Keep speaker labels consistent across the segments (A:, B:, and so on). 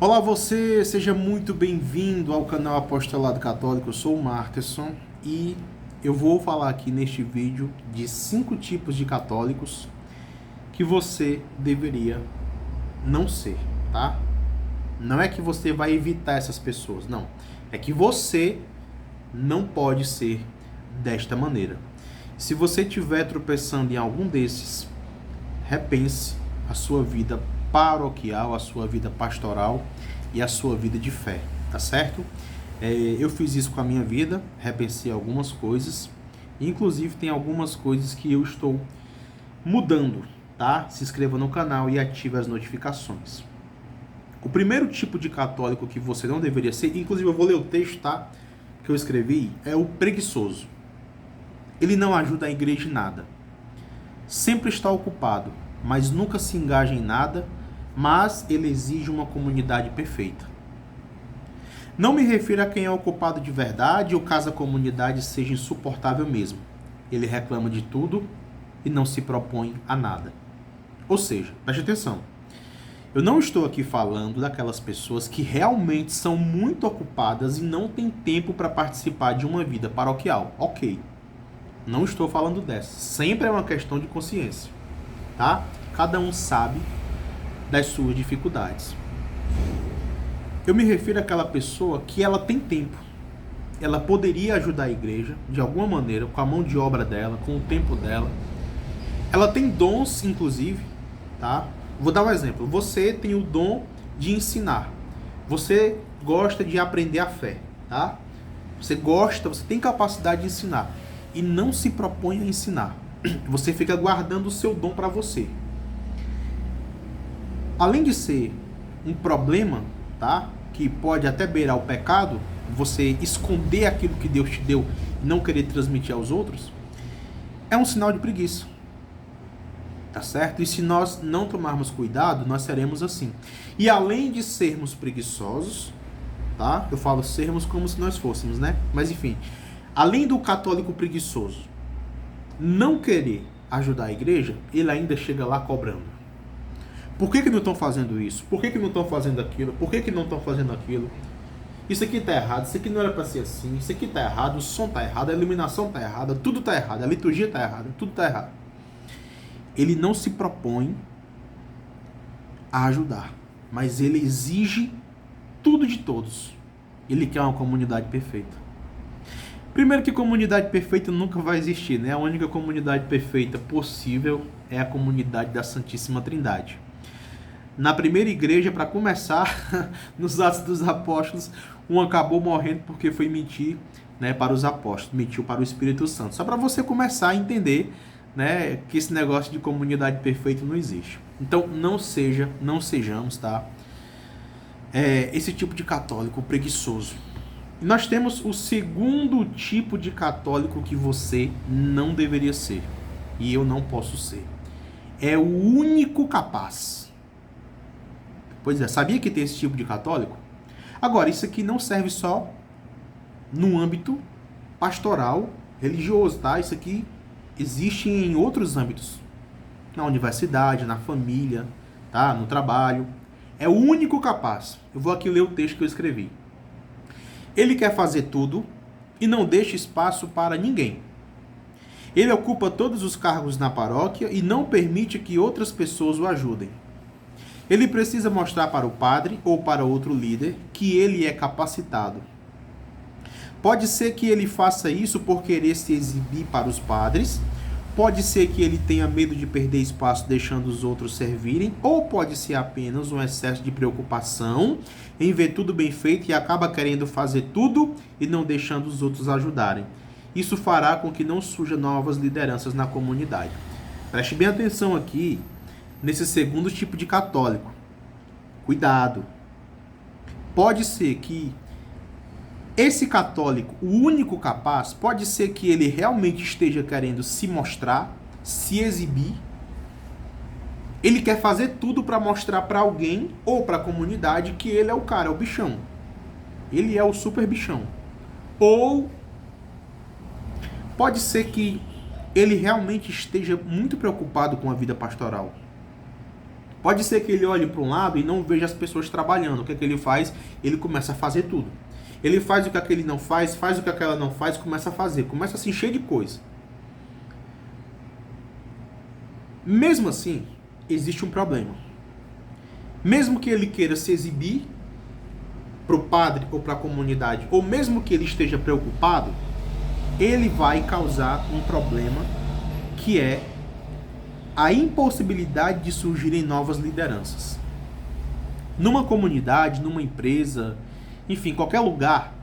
A: Olá você, seja muito bem-vindo ao canal Apostolado Católico. Eu sou o Marterson e eu vou falar aqui neste vídeo de 5 tipos de católicos que você deveria não ser, tá? Não é que você vai evitar essas pessoas, não. É que você não pode ser desta maneira. Se você estiver tropeçando em algum desses, repense a sua vida paroquial, a sua vida pastoral e a sua vida de fé, tá certo? Eu fiz isso com a minha vida, repensei algumas coisas, inclusive tem algumas coisas que eu estou mudando, tá? Se inscreva no canal e ative as notificações. O primeiro tipo de católico que você não deveria ser, inclusive eu vou ler o texto, tá? Que eu escrevi, é o preguiçoso. Ele não ajuda a igreja em nada. Sempre está ocupado, mas nunca se engaja em nada, mas ele exige uma comunidade perfeita. Não me refiro a quem é ocupado de verdade ou caso a comunidade seja insuportável mesmo. Ele reclama de tudo e não se propõe a nada. Ou seja, preste atenção. Eu não estou aqui falando daquelas pessoas que realmente são muito ocupadas e não têm tempo para participar de uma vida paroquial. Ok. Não estou falando dessas. Sempre é uma questão de consciência, tá? Cada um sabe das suas dificuldades. Eu me refiro àquela pessoa que ela tem tempo. Ela poderia ajudar a igreja de alguma maneira, com a mão de obra dela, com o tempo dela. Ela tem dons, inclusive, tá? Vou dar um exemplo. Você tem o dom de ensinar. Você gosta de aprender a fé, tá? Você tem capacidade de ensinar e não se propõe a ensinar. Você fica guardando o seu dom para você. Além de ser um problema, tá? Que pode até beirar o pecado, você esconder aquilo que Deus te deu e não querer transmitir aos outros, é um sinal de preguiça. Tá certo? E se nós não tomarmos cuidado, nós seremos assim. E além de sermos preguiçosos, tá? Eu falo sermos como se nós fôssemos, né? Mas enfim, além do católico preguiçoso não querer ajudar a igreja, ele ainda chega lá cobrando. Por que não estão fazendo isso? Por que não estão fazendo aquilo? Por que não estão fazendo aquilo? Isso aqui está errado, isso aqui não era para ser assim, isso aqui está errado, o som está errado, a iluminação está errada, tudo está errado, a liturgia está errada, tudo está errado. Ele não se propõe a ajudar, mas ele exige tudo de todos. Ele quer uma comunidade perfeita. Primeiro que comunidade perfeita nunca vai existir, né? A única comunidade perfeita possível é a comunidade da Santíssima Trindade. Na primeira igreja, para começar, nos Atos dos Apóstolos, um acabou morrendo porque foi mentir, né, para os apóstolos, mentiu para o Espírito Santo. Só para você começar a entender, né, que esse negócio de comunidade perfeita não existe. Então, não sejamos, tá? Esse tipo de católico preguiçoso. E nós temos o segundo tipo de católico que você não deveria ser. E eu não posso ser. É o único capaz. Pois é, sabia que tem esse tipo de católico? Agora, isso aqui não serve só no âmbito pastoral, religioso, tá? Isso aqui existe em outros âmbitos. Na universidade, na família, tá? No trabalho. É o único capaz. Eu vou aqui ler o texto que eu escrevi. Ele quer fazer tudo e não deixa espaço para ninguém. Ele ocupa todos os cargos na paróquia e não permite que outras pessoas o ajudem. Ele precisa mostrar para o padre ou para outro líder que ele é capacitado. Pode ser que ele faça isso por querer se exibir para os padres, pode ser que ele tenha medo de perder espaço deixando os outros servirem, ou pode ser apenas um excesso de preocupação em ver tudo bem feito e acaba querendo fazer tudo e não deixando os outros ajudarem. Isso fará com que não surjam novas lideranças na comunidade. Preste bem atenção aqui nesse segundo tipo de católico. Cuidado. Pode ser que esse católico, o único capaz, pode ser que ele realmente esteja querendo se mostrar, se exibir. Ele quer fazer tudo para mostrar para alguém ou para a comunidade que ele é o cara, é o bichão. Ele é o super bichão. Ou pode ser que ele realmente esteja muito preocupado com a vida pastoral. Pode ser que ele olhe para um lado e não veja as pessoas trabalhando. O que é que ele faz? Ele começa a fazer tudo. Ele faz o que aquele não faz o que aquela não faz, começa a fazer. Começa a se encher de coisa. Mesmo assim, existe um problema. Mesmo que ele queira se exibir para o padre ou para a comunidade, ou mesmo que ele esteja preocupado, ele vai causar um problema que é a impossibilidade de surgirem novas lideranças. Numa comunidade, numa empresa, enfim, qualquer lugar,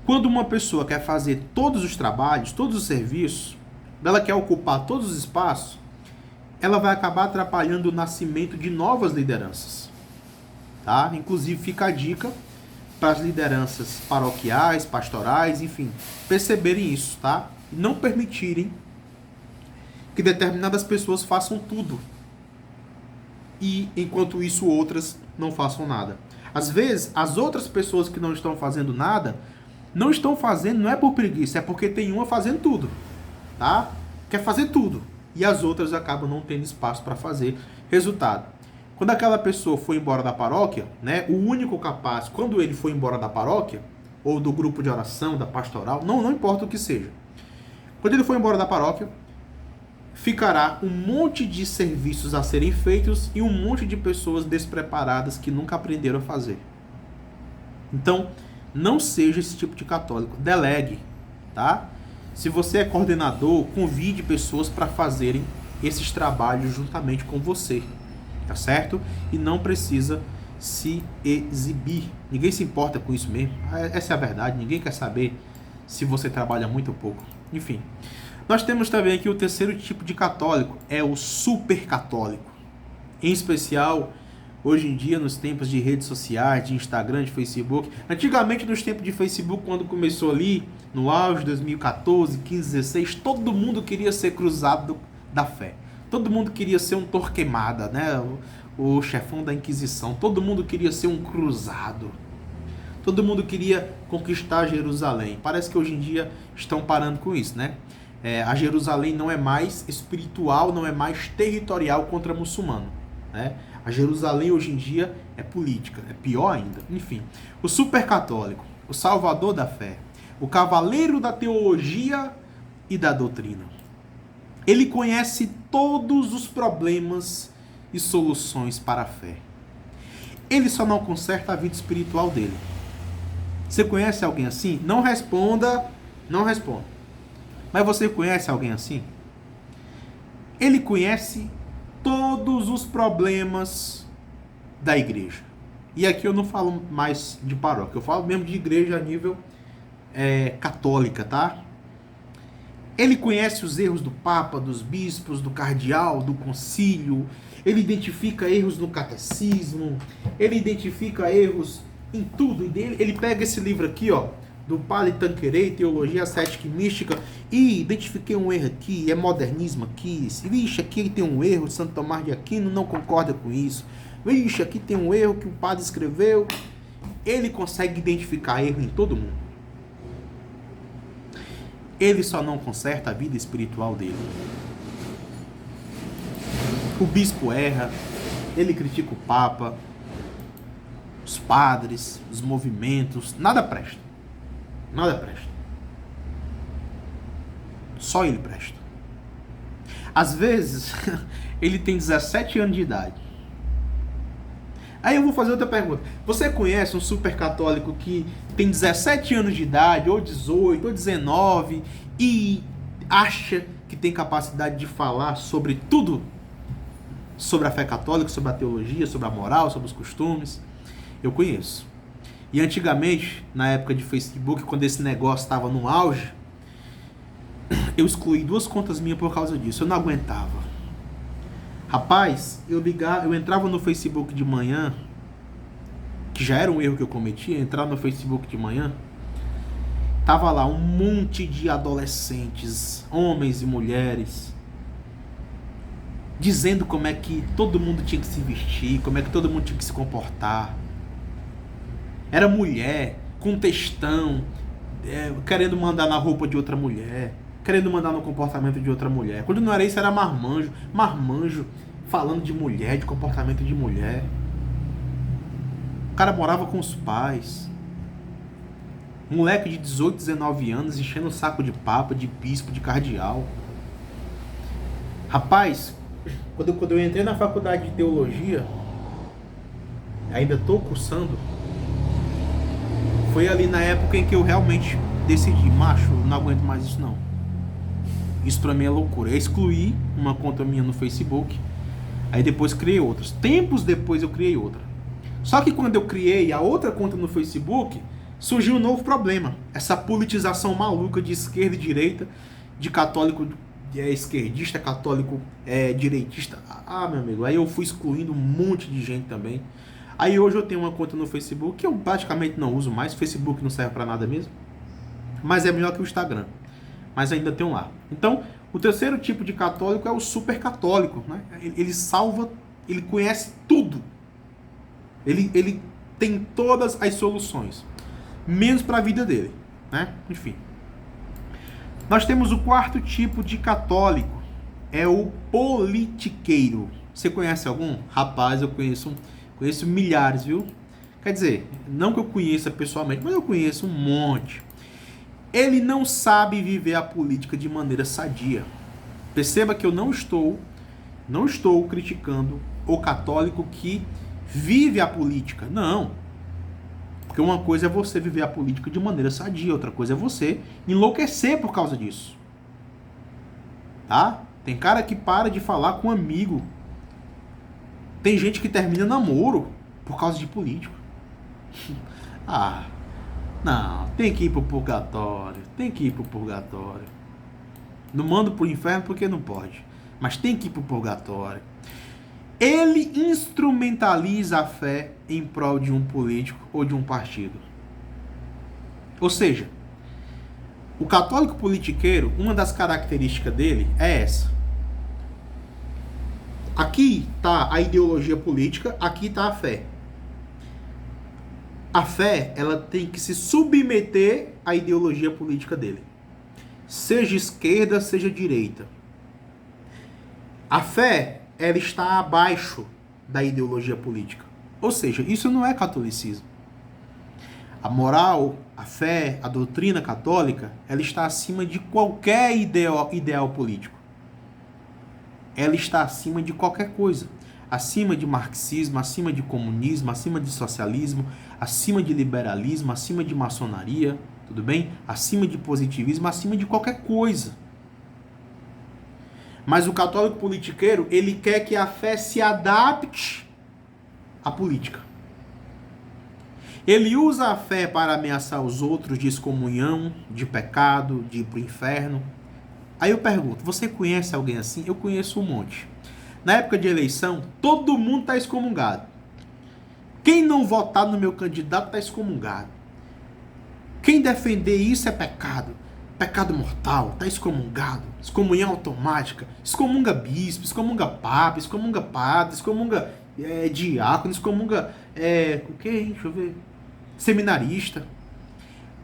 A: quando uma pessoa quer fazer todos os trabalhos, todos os serviços, ela quer ocupar todos os espaços, ela vai acabar atrapalhando o nascimento de novas lideranças. Tá? Inclusive fica a dica para as lideranças paroquiais, pastorais, enfim, perceberem isso, tá? Não permitirem que determinadas pessoas façam tudo e, enquanto isso, outras não façam nada. Às vezes, as outras pessoas que não estão fazendo nada, não estão fazendo, não é por preguiça, é porque tem uma fazendo tudo, tá? Quer fazer tudo. E as outras acabam não tendo espaço para fazer. Resultado, quando aquela pessoa foi embora da paróquia, né, o único capaz, quando ele foi embora da paróquia, ou do grupo de oração, da pastoral, não importa o que seja. Quando ele foi embora da paróquia, ficará um monte de serviços a serem feitos e um monte de pessoas despreparadas que nunca aprenderam a fazer. Então, não seja esse tipo de católico. Delegue, tá? Se você é coordenador, convide pessoas para fazerem esses trabalhos juntamente com você, tá certo? E não precisa se exibir. Ninguém se importa com isso mesmo. Essa é a verdade. Ninguém quer saber se você trabalha muito ou pouco. Enfim. Nós temos também aqui o terceiro tipo de católico, é o super católico. Em especial, hoje em dia, nos tempos de redes sociais, de Instagram, de Facebook. Antigamente, nos tempos de Facebook, quando começou ali, no auge de 2014, 15, 16, todo mundo queria ser cruzado da fé. Todo mundo queria ser um Torquemada, né? O chefão da Inquisição. Todo mundo queria ser um cruzado. Todo mundo queria conquistar Jerusalém. Parece que hoje em dia estão parando com isso, né? A Jerusalém não é mais espiritual, não é mais territorial contra muçulmano, né? A Jerusalém hoje em dia é política, é pior ainda. Enfim, o supercatólico, o salvador da fé, o cavaleiro da teologia e da doutrina. Ele conhece todos os problemas e soluções para a fé. Ele só não conserta a vida espiritual dele. Você conhece alguém assim? Não responda, não responda. Mas você conhece alguém assim? Ele conhece todos os problemas da igreja. E aqui eu não falo mais de paróquia, eu falo mesmo de igreja a nível católica, tá? Ele conhece os erros do Papa, dos bispos, do cardeal, do concílio. Ele identifica erros no catecismo. Ele identifica erros em tudo. Ele pega esse livro aqui, ó, do Padre Tanqueray, Teologia Ascética e Mística, e identifiquei um erro aqui, é modernismo aqui, vixe, aqui tem um erro, Santo Tomás de Aquino não concorda com isso, vixe, aqui tem um erro que o padre escreveu. Ele consegue identificar erro em todo mundo. Ele só não conserta a vida espiritual dele. O bispo erra, ele critica o Papa, os padres, os movimentos, nada presta. Nada presta. Só ele presta. Às vezes, ele tem 17 anos de idade. Aí eu vou fazer outra pergunta. Você conhece um super católico que tem 17 anos de idade, ou 18, ou 19, e acha que tem capacidade de falar sobre tudo? Sobre a fé católica, sobre a teologia, sobre a moral, sobre os costumes? Eu conheço. E antigamente, na época de Facebook, quando esse negócio estava no auge, eu excluí 2 contas minhas por causa disso. Eu não aguentava. Rapaz, eu entrava no Facebook de manhã, que já era um erro que eu cometia, entrar no Facebook de manhã, tava lá um monte de adolescentes, homens e mulheres, dizendo como é que todo mundo tinha que se vestir, como é que todo mundo tinha que se comportar. Era mulher, com textão, querendo mandar na roupa de outra mulher, querendo mandar no comportamento de outra mulher. Quando não era isso, era marmanjo. Marmanjo falando de mulher, de comportamento de mulher. O cara morava com os pais. Moleque de 18, 19 anos enchendo o saco de papa, de bispo, de cardeal. Rapaz, quando eu entrei na faculdade de teologia, ainda estou cursando, foi ali na época em que eu realmente decidi, macho, não aguento mais isso não. Isso pra mim é loucura. Eu excluí uma conta minha no Facebook, aí depois criei outras. Tempos depois eu criei outra. Só que quando eu criei a outra conta no Facebook, surgiu um novo problema. Essa politização maluca de esquerda e direita, de católico esquerdista, católico direitista. Ah, meu amigo, aí eu fui excluindo um monte de gente também. Aí hoje eu tenho uma conta no Facebook que eu praticamente não uso mais. O Facebook não serve pra nada mesmo. Mas é melhor que o Instagram. Mas ainda tem um lá. Então, o terceiro tipo de católico é o super católico, né? Ele salva, ele conhece tudo. Ele tem todas as soluções. Menos para a vida dele, né? Enfim. Nós temos o quarto tipo de católico. É o politiqueiro. Você conhece algum? Rapaz, eu conheço milhares, viu? Quer dizer, não que eu conheça pessoalmente, mas eu conheço um monte. Ele não sabe viver a política de maneira sadia. Perceba que eu não estou criticando o católico que vive a política. Não. Porque uma coisa é você viver a política de maneira sadia, outra coisa é você enlouquecer por causa disso. Tá? Tem cara que para de falar com um amigo. Tem gente que termina namoro por causa de político. Ah, não, tem que ir pro purgatório, Não mando pro inferno porque não pode, mas tem que ir pro purgatório. Ele instrumentaliza a fé em prol de um político ou de um partido. Ou seja, o católico politiqueiro, uma das características dele é essa. Aqui está a ideologia política, aqui está a fé. A fé, ela tem que se submeter à ideologia política dele. Seja esquerda, seja direita. A fé, ela está abaixo da ideologia política. Ou seja, isso não é catolicismo. A moral, a fé, a doutrina católica, ela está acima de qualquer ideal político. Ela está acima de qualquer coisa. Acima de marxismo, acima de comunismo, acima de socialismo, acima de liberalismo, acima de maçonaria, tudo bem? Acima de positivismo, acima de qualquer coisa. Mas o católico politiqueiro, ele quer que a fé se adapte à política. Ele usa a fé para ameaçar os outros de excomunhão, de pecado, de ir para o inferno. Aí eu pergunto, você conhece alguém assim? Eu conheço um monte. Na época de eleição, todo mundo está excomungado. Quem não votar no meu candidato está excomungado. Quem defender isso é pecado. Pecado mortal, está excomungado. Excomunhão automática. Excomunga bispo, excomunga papa, excomunga padre, excomunga diácono, excomunga o que? Deixa eu ver. Seminarista.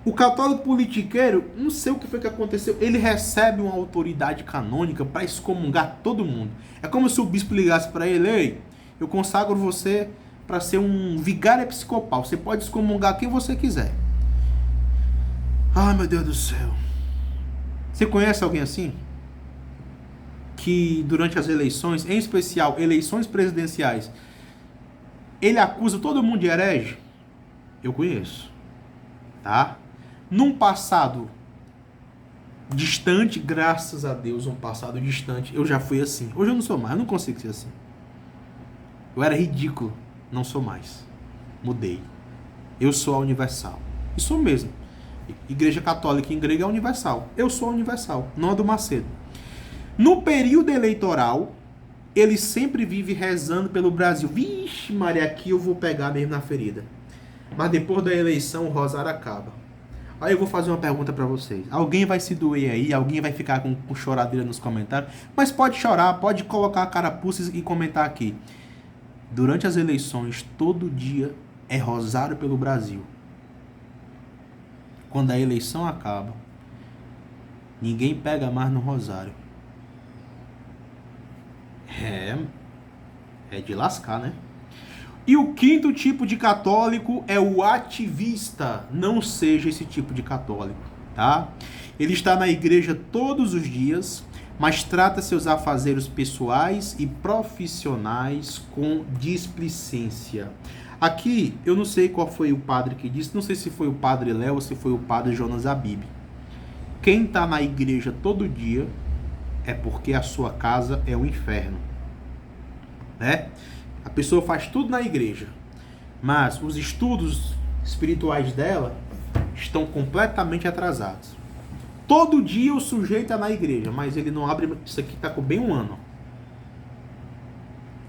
A: O católico politiqueiro, não sei o que foi que aconteceu, ele recebe uma autoridade canônica para excomungar todo mundo. É como se o bispo ligasse para ele: ei, eu consagro você para ser um vigário episcopal, você pode excomungar quem você quiser. Ai, meu Deus do céu. Você conhece alguém assim? Que durante as eleições, em especial eleições presidenciais, ele acusa todo mundo de herege? Eu conheço. Tá? Num passado distante, graças a Deus, um passado distante, eu já fui assim. Hoje eu não sou mais, eu não consigo ser assim. Eu era ridículo, não sou mais. Mudei. Eu sou a universal. E sou mesmo. Igreja católica em grego é universal. Eu sou a universal, não a do Macedo. No período eleitoral, ele sempre vive rezando pelo Brasil. Vixe, Maria, aqui eu vou pegar mesmo na ferida. Mas depois da eleição, o rosário acaba. Aí eu vou fazer uma pergunta pra vocês. Alguém vai se doer aí? Alguém vai ficar com choradeira nos comentários? Mas pode chorar, pode colocar a carapuça e comentar aqui. Durante as eleições, todo dia é rosário pelo Brasil. Quando a eleição acaba, ninguém pega mais no rosário. É de lascar, né? E o quinto tipo de católico é o ativista. Não seja esse tipo de católico, tá? Ele está na igreja todos os dias, mas trata seus afazeres pessoais e profissionais com displicência. Aqui, eu não sei qual foi o padre que disse, não sei se foi o padre Léo ou se foi o padre Jonas Abib. Quem está na igreja todo dia é porque a sua casa é o inferno, né? A pessoa faz tudo na igreja, mas os estudos espirituais dela estão completamente atrasados. Todo dia o sujeito está na igreja, mas ele não abre... Isso aqui está com bem um ano.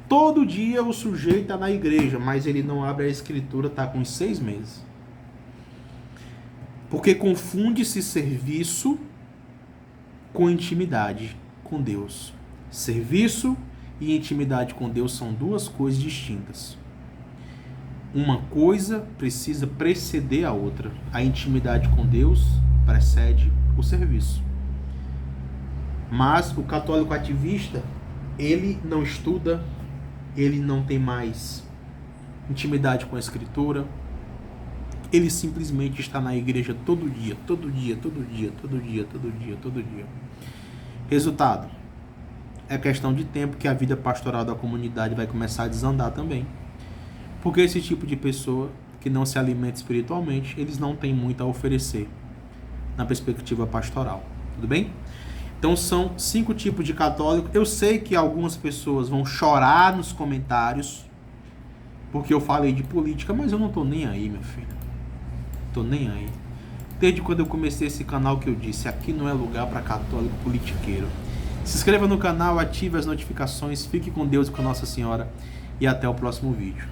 A: Todo dia o sujeito está na igreja, mas ele não abre a escritura, está com 6 meses. Porque confunde-se serviço com intimidade com Deus. Serviço e intimidade com Deus são duas coisas distintas. Uma coisa precisa preceder a outra. A intimidade com Deus precede o serviço. Mas o católico ativista, ele não estuda, ele não tem mais intimidade com a escritura, ele simplesmente está na igreja todo dia, todo dia, todo dia, todo dia, todo dia, todo dia. Resultado, é questão de tempo que a vida pastoral da comunidade vai começar a desandar também. Porque esse tipo de pessoa que não se alimenta espiritualmente, eles não têm muito a oferecer na perspectiva pastoral. Tudo bem? Então são 5 tipos de católico. Eu sei que algumas pessoas vão chorar nos comentários porque eu falei de política, mas eu não tô nem aí, meu filho. Tô nem aí. Desde quando eu comecei esse canal que eu disse, aqui não é lugar para católico politiqueiro. Se inscreva no canal, ative as notificações, fique com Deus e com Nossa Senhora e até o próximo vídeo.